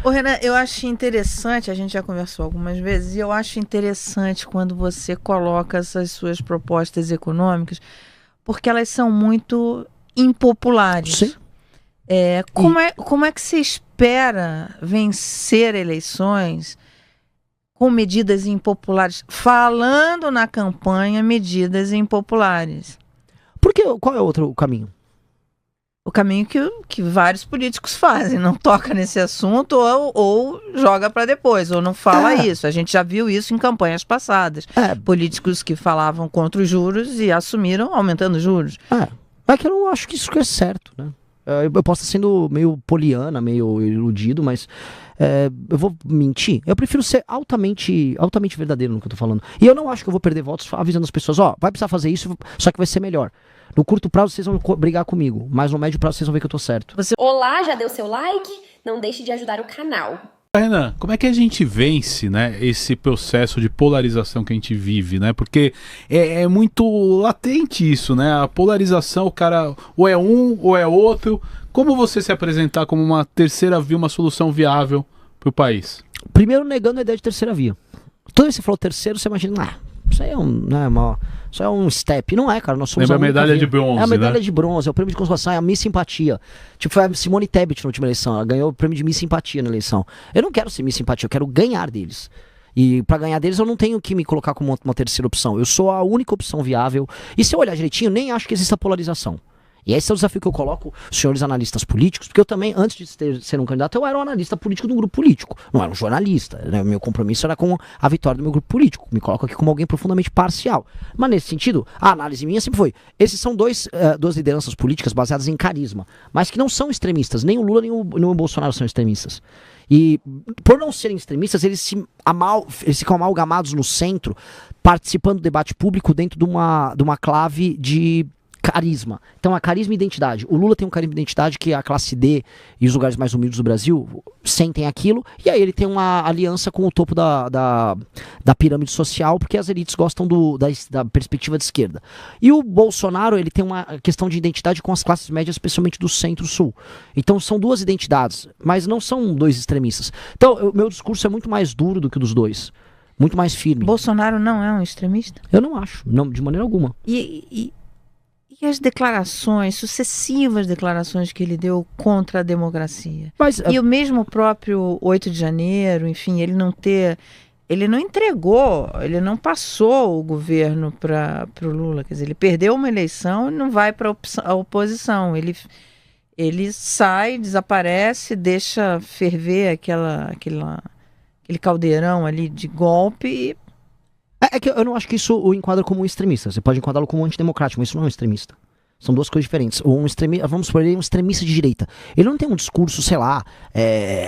Ô, Renan, eu acho interessante, a gente já conversou algumas vezes, e eu acho interessante quando você coloca essas suas propostas econômicas, porque elas são muito impopulares. Sim. Como é que se espera vencer eleições com medidas impopulares? Falando na campanha, medidas impopulares. Porque qual é o outro caminho? O caminho que vários políticos fazem, não toca nesse assunto ou joga para depois, ou não fala isso. A gente já viu isso em campanhas passadas. Políticos que falavam contra os juros e assumiram aumentando os juros. É que eu não acho que isso é certo, né? Eu posso estar sendo meio poliana, meio iludido, mas eu vou mentir. Eu prefiro ser altamente verdadeiro no que eu tô falando. E eu não acho que eu vou perder votos avisando as pessoas, vai precisar fazer isso, só que vai ser melhor. No curto prazo vocês vão brigar comigo, mas no médio prazo vocês vão ver que eu tô certo. Olá, já deu seu like? Não deixe de ajudar o canal. Renan, como é que a gente vence, né, esse processo de polarização que a gente vive, né? Porque é muito latente isso, né? A polarização, o cara ou é um ou é outro. Como você se apresentar como uma terceira via, uma solução viável para o país? Primeiro, negando a ideia de terceira via. Toda vez que você falou terceiro, você imagina, isso aí isso é um step. Não é, cara. Nós somos lembra a medalha de bronze, é a medalha, né? de bronze, é o prêmio de consolação, é a Miss Simpatia. Tipo, foi a Simone Tebet na última eleição. Ela ganhou o prêmio de Miss Simpatia na eleição. Eu não quero ser Miss Simpatia, eu quero ganhar deles. E pra ganhar deles eu não tenho que me colocar como uma terceira opção. Eu sou a única opção viável. E se eu olhar direitinho, nem acho que exista polarização. E esse é o desafio que eu coloco, senhores analistas políticos, porque eu também, antes de ser um candidato, eu era um analista político de um grupo político. Não era um jornalista, né? O meu compromisso era com a vitória do meu grupo político. Me coloco aqui como alguém profundamente parcial. Mas nesse sentido, a análise minha sempre foi, esses são duas lideranças políticas baseadas em carisma, mas que não são extremistas. Nem o Lula nem o Bolsonaro são extremistas. E por não serem extremistas, eles ficam amalgamados no centro, participando do debate público dentro de uma clave de carisma. Então, a carisma e identidade. O Lula tem um carisma e identidade que a classe D e os lugares mais humildes do Brasil sentem aquilo, e aí ele tem uma aliança com o topo da pirâmide social, porque as elites gostam da perspectiva de esquerda. E o Bolsonaro, ele tem uma questão de identidade com as classes médias, especialmente do centro-sul. Então, são duas identidades, mas não são dois extremistas. Então, o meu discurso é muito mais duro do que o dos dois. Muito mais firme. Bolsonaro não é um extremista? Eu não acho, não, de maneira alguma. E as declarações, sucessivas declarações que ele deu contra a democracia. E o mesmo próprio 8 de janeiro, enfim, ele não entregou, ele não passou o governo para o Lula. Quer dizer, ele perdeu uma eleição e não vai para a oposição. Ele sai, desaparece, deixa ferver aquele caldeirão ali de golpe e... É que eu não acho que isso o enquadra como um extremista. Você pode enquadrá-lo como um antidemocrático, mas isso não é um extremista. São duas coisas diferentes. Vamos supor, ele é um extremista de direita. Ele não tem um discurso, sei lá,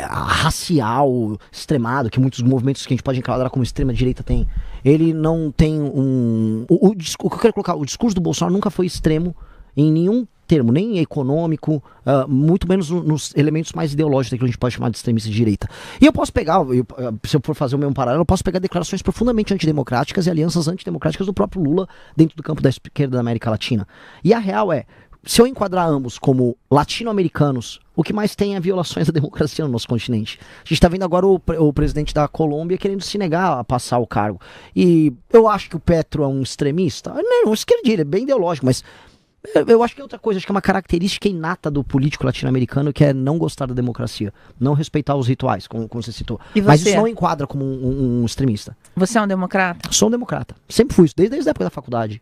racial, extremado, que muitos movimentos que a gente pode enquadrar como extrema direita tem. Ele não tem o que eu quero colocar, o discurso do Bolsonaro nunca foi extremo em nenhum termo, nem econômico, muito menos nos elementos mais ideológicos que a gente pode chamar de extremista de direita. E eu posso pegar, se eu for fazer o mesmo paralelo, eu posso pegar declarações profundamente antidemocráticas e alianças antidemocráticas do próprio Lula dentro do campo da esquerda da América Latina. E a real é, se eu enquadrar ambos como latino-americanos, o que mais tem é violações da democracia no nosso continente. A gente está vendo agora o presidente da Colômbia querendo se negar a passar o cargo. E eu acho que o Petro é um extremista. Não é um esquerdista, ele é bem ideológico, mas... eu acho que é outra coisa, acho que é uma característica inata do político latino-americano, que é não gostar da democracia, não respeitar os rituais, como você citou. Mas isso não enquadra como um extremista. Você é um democrata? Sou um democrata. Sempre fui isso, desde a época da faculdade.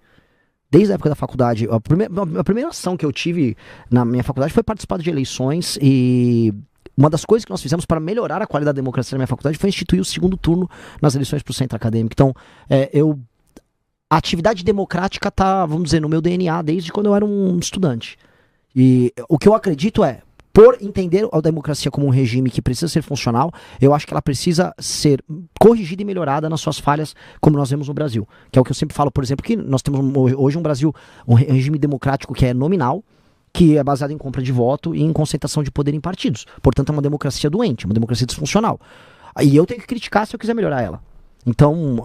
Desde a época da faculdade. A primeira ação que eu tive na minha faculdade foi participar de eleições, e uma das coisas que nós fizemos para melhorar a qualidade da democracia na minha faculdade foi instituir o segundo turno nas eleições para o centro acadêmico. Então, a atividade democrática tá, vamos dizer, no meu DNA desde quando eu era um estudante. E o que eu acredito é, por entender a democracia como um regime que precisa ser funcional, eu acho que ela precisa ser corrigida e melhorada nas suas falhas, como nós vemos no Brasil. Que é o que eu sempre falo, por exemplo, que nós temos hoje um regime democrático que é nominal, que é baseado em compra de voto e em concentração de poder em partidos. Portanto, é uma democracia doente, uma democracia disfuncional. E eu tenho que criticar se eu quiser melhorar ela. Então,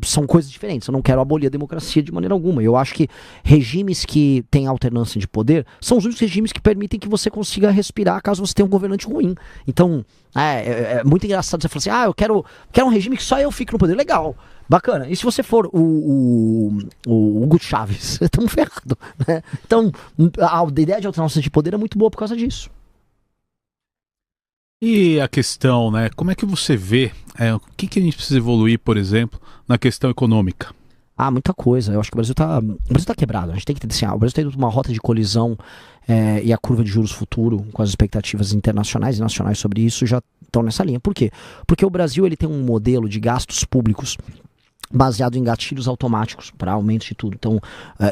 são coisas diferentes. Eu não quero abolir a democracia de maneira alguma. Eu acho que regimes que têm alternância de poder são os únicos regimes que permitem que você consiga respirar caso você tenha um governante ruim. Então, é muito engraçado você falar assim, eu quero um regime que só eu fique no poder. Legal, bacana. E se você for o Hugo Chávez, estamos ferrados, né? Então, a ideia de alternância de poder é muito boa por causa disso. E a questão, né? Como é que você vê o que a gente precisa evoluir, por exemplo, na questão econômica? Muita coisa. Eu acho que o Brasil tá quebrado. A gente tem que entender assim, o Brasil está indo numa rota de colisão e a curva de juros futuro, com as expectativas internacionais e nacionais sobre isso, já estão nessa linha. Por quê? Porque o Brasil ele tem um modelo de gastos públicos baseado em gatilhos automáticos para aumento de tudo. Então,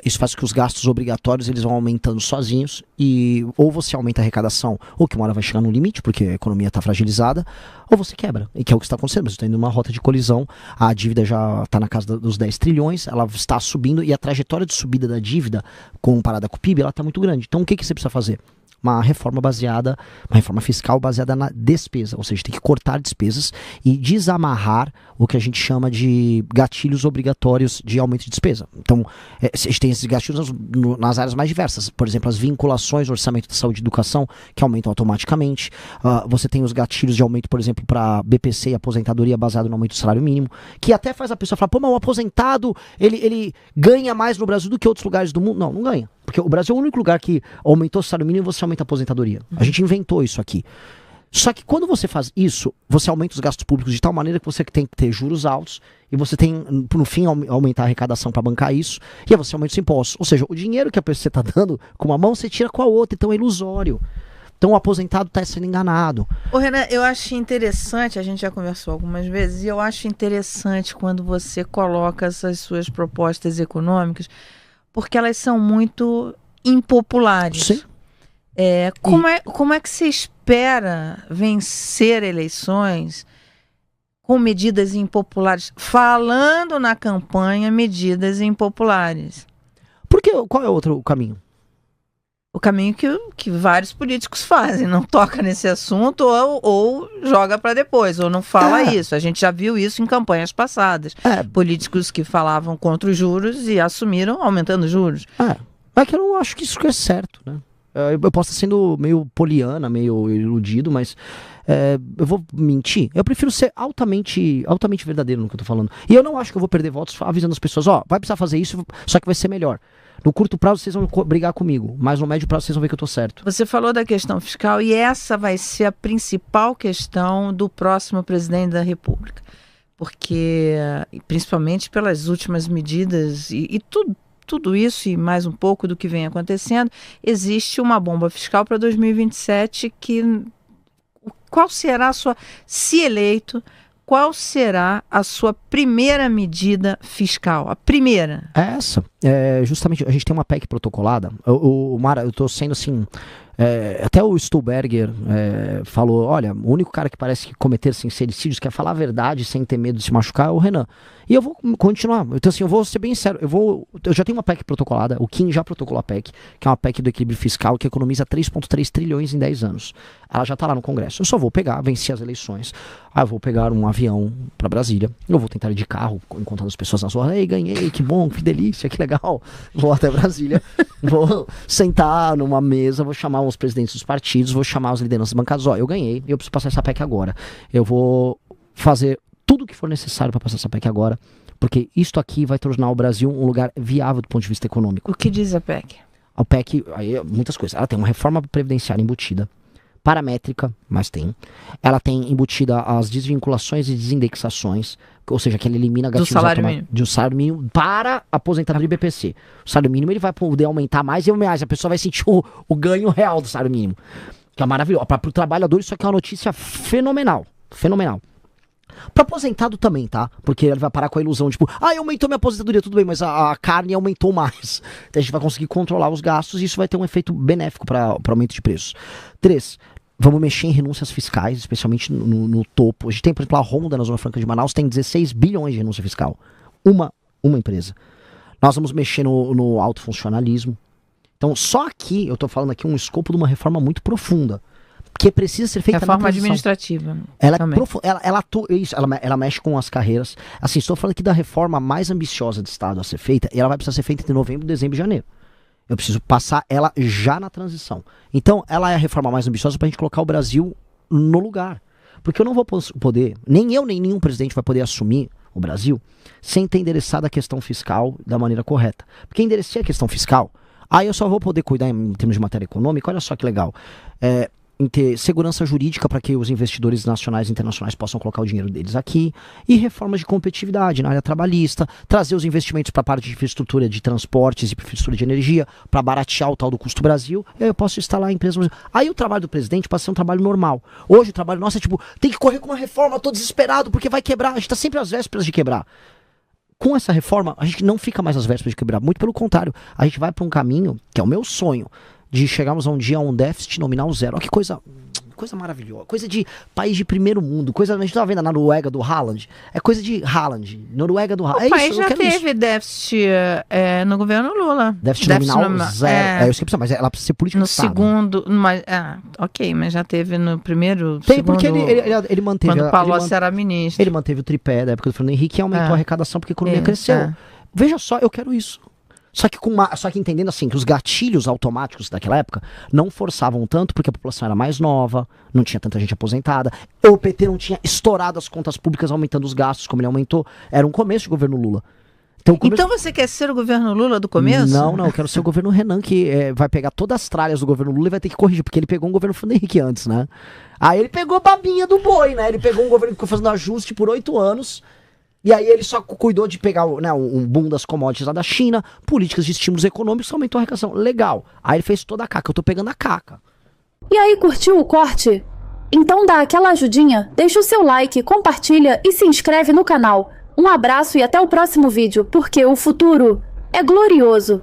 isso faz com que os gastos obrigatórios eles vão aumentando sozinhos e ou você aumenta a arrecadação, ou que uma hora vai chegar no limite, porque a economia está fragilizada, ou você quebra, e que é o que está acontecendo. Você está indo numa rota de colisão, a dívida já está na casa dos 10 trilhões, ela está subindo, e a trajetória de subida da dívida, comparada com o PIB, ela está muito grande. Então, o que você precisa fazer? Uma reforma fiscal baseada na despesa, ou seja, tem que cortar despesas e desamarrar o que a gente chama de gatilhos obrigatórios de aumento de despesa. Então, a gente tem esses gatilhos nas áreas mais diversas, por exemplo, as vinculações, orçamento de saúde e educação, que aumentam automaticamente. Você tem os gatilhos de aumento, por exemplo, para BPC e aposentadoria baseado no aumento do salário mínimo, que até faz a pessoa falar, mas o aposentado, ele ganha mais no Brasil do que outros lugares do mundo. Não ganha. Porque o Brasil é o único lugar que aumentou o salário mínimo e você aumenta a aposentadoria. A gente inventou isso aqui. Só que quando você faz isso, você aumenta os gastos públicos de tal maneira que você tem que ter juros altos e você tem, no fim, aumentar a arrecadação para bancar isso, e aí você aumenta os impostos. Ou seja, o dinheiro que a pessoa está dando com uma mão, você tira com a outra, então é ilusório. Então o aposentado está sendo enganado. Renan, eu acho interessante, a gente já conversou algumas vezes, e eu acho interessante quando você coloca essas suas propostas econômicas, porque elas são muito impopulares. Sim. Como é que você espera vencer eleições com medidas impopulares? Falando na campanha, medidas impopulares. Porque qual é o outro caminho? O caminho que vários políticos fazem, não toca nesse assunto ou joga para depois, ou não fala isso. A gente já viu isso em campanhas passadas. Políticos que falavam contra os juros e assumiram aumentando os juros. É que eu não acho que isso é certo, né? Eu posso estar sendo meio poliana, meio iludido, mas eu vou mentir. Eu prefiro ser altamente verdadeiro no que eu tô falando. E eu não acho que eu vou perder votos avisando as pessoas, vai precisar fazer isso, só que vai ser melhor. No curto prazo vocês vão brigar comigo, mas no médio prazo vocês vão ver que eu tô certo. Você falou da questão fiscal e essa vai ser a principal questão do próximo presidente da República. Porque, principalmente pelas últimas medidas e tudo isso e mais um pouco do que vem acontecendo, existe uma bomba fiscal para 2027 qual será a sua, se eleito, qual será a sua primeira medida fiscal? A primeira? Essa. Justamente, a gente tem uma PEC protocolada. Mara, eu tô sendo assim... até o Stuhlberger falou, olha, o único cara que parece que cometer sincericídios, quer falar a verdade sem ter medo de se machucar, é o Renan. E eu vou continuar. Então assim, eu vou ser bem sério. Eu já tenho uma PEC protocolada, o Kim já protocolou a PEC, que é uma PEC do equilíbrio fiscal que economiza 3,3 trilhões em 10 anos. Ela já tá lá no Congresso. Eu só vou vencer as eleições. Eu vou pegar um avião pra Brasília. Eu vou tentar ir de carro, encontrando as pessoas nas ruas. Ei, ganhei, que bom, que delícia, que legal. Vou até Brasília. Vou sentar numa mesa, vou chamar os presidentes dos partidos, vou chamar as lideranças bancadas. Eu ganhei, eu preciso passar essa PEC agora. Eu vou fazer tudo o que for necessário para passar essa PEC agora, porque isto aqui vai tornar o Brasil um lugar viável do ponto de vista econômico. O que diz a PEC? A PEC, aí muitas coisas. Ela tem uma reforma previdenciária embutida, paramétrica, mas tem. Ela tem embutida as desvinculações e desindexações, ou seja, que ela elimina gatilhos do salário mínimo para aposentadoria e BPC. O salário mínimo ele vai poder aumentar mais e mais. A pessoa vai sentir o ganho real do salário mínimo, que é maravilhoso. Para o trabalhador isso aqui é uma notícia fenomenal. Fenomenal. Para aposentado também, tá? Porque ele vai parar com a ilusão, tipo, aumentou minha aposentadoria, tudo bem, mas a carne aumentou mais. Então a gente vai conseguir controlar os gastos e isso vai ter um efeito benéfico para aumento de preços. 3. Vamos mexer em renúncias fiscais, especialmente no topo. A gente tem, por exemplo, a Honda na Zona Franca de Manaus, tem 16 bilhões de renúncia fiscal. Uma empresa. Nós vamos mexer no autofuncionalismo. Então, só aqui, eu tô falando aqui um escopo de uma reforma muito profunda. que precisa ser feita reforma administrativa. Ela mexe com as carreiras. Assim, estou falando aqui da reforma mais ambiciosa do Estado a ser feita, e ela vai precisar ser feita entre novembro, dezembro e janeiro. Eu preciso passar ela já na transição. Então, ela é a reforma mais ambiciosa pra gente colocar o Brasil no lugar. Porque eu não vou poder, nem eu, nem nenhum presidente vai poder assumir o Brasil sem ter endereçado a questão fiscal da maneira correta. Porque enderecei a questão fiscal, aí eu só vou poder cuidar em termos de matéria econômica, olha só que legal, em ter segurança jurídica para que os investidores nacionais e internacionais possam colocar o dinheiro deles aqui, e reformas de competitividade na área trabalhista, trazer os investimentos para a parte de infraestrutura de transportes e infraestrutura de energia, para baratear o tal do custo Brasil, e aí eu posso instalar empresas. Aí o trabalho do presidente passa a ser um trabalho normal. Hoje o trabalho nosso é tipo, tem que correr com uma reforma, tô desesperado porque vai quebrar, a gente tá sempre às vésperas de quebrar. Com essa reforma, a gente não fica mais às vésperas de quebrar, muito pelo contrário, a gente vai para um caminho, que é o meu sonho, de chegarmos a um dia a um déficit nominal zero. Olha que coisa maravilhosa, coisa de país de primeiro mundo, coisa, a gente tava vendo a Noruega do Haaland, é coisa de Haaland, Noruega do Haaland. O país já teve déficit no governo Lula. Déficit nominal zero. Eu esqueci, mas ela precisa ser política no de Estado. Segundo, mas já teve no primeiro, tem, segundo, porque ele manteve... Quando o Palocci era ministro. Ele manteve o tripé da época do Fernando Henrique e aumentou a arrecadação porque a economia cresceu. Veja só, eu quero isso. Só que entendendo assim, que os gatilhos automáticos daquela época não forçavam tanto, porque a população era mais nova, não tinha tanta gente aposentada, o PT não tinha estourado as contas públicas, aumentando os gastos como ele aumentou. Era um começo do governo Lula. Então você quer ser o governo Lula do começo? Não, eu quero ser o governo Renan, que vai pegar todas as tralhas do governo Lula e vai ter que corrigir, porque ele pegou um governo Fernando Henrique antes, né? Aí ele pegou babinha do boi, né? Ele pegou um governo que ficou fazendo ajuste por 8 anos... E aí ele só cuidou de pegar um boom das commodities lá da China, políticas de estímulos econômicos, aumentou a arrecadação. Legal. Aí ele fez toda a caca. Eu tô pegando a caca. E aí, curtiu o corte? Então dá aquela ajudinha, deixa o seu like, compartilha e se inscreve no canal. Um abraço e até o próximo vídeo, porque o futuro é glorioso.